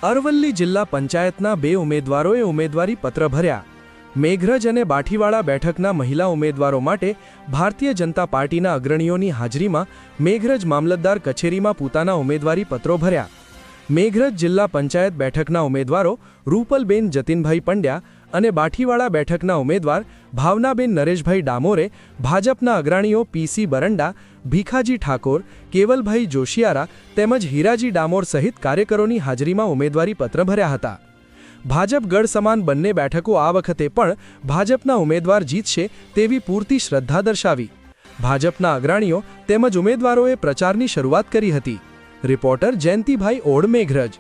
અરવલ્લી જિલ્લા પંચાયતના 2 ઉમેદવારોએ ઉમેદવારી પત્ર ભર્યા। મેઘરજ અને બાઠીવાડા બેઠકના મહિલા ઉમેદવારો માટે ભારતીય જનતા પાર્ટીના અગ્રણીઓની હાજરીમાં મેઘરજ મામલતદાર કચેરીમાં પોતાના ઉમેદવારી પત્રો ભર્યા। મેઘરજ જિલ્લા પંચાયત બેઠકના ઉમેદવારો રૂપલબેન જતીનભાઈ પંડ્યા અને બાઠીવાડા બેઠકના ઉમેદવાર ભાવનાબેન નરેશભાઈ ડામોરે ભાજપના અગ્રણીઓ પીસી બરંડા, ભીખાજી ઠાકોર, કેવલભાઈ જોશિયારા તેમજ હીરાજી ડામોર સહિત કાર્યકરોની હાજરીમાં ઉમેદવારી પત્ર ભર્યા હતા। ભાજપ ગઢ સમાન બંને બેઠકો આ વખતે પણ ભાજપના ઉમેદવાર જીતશે તેવી પૂરતી શ્રદ્ધા દર્શાવી। ભાજપના અગ્રણીઓ તેમજ ઉમેદવારોએ પ્રચારની શરૂઆત કરી હતી। Reporter Jayantibhai odd, Meghraj.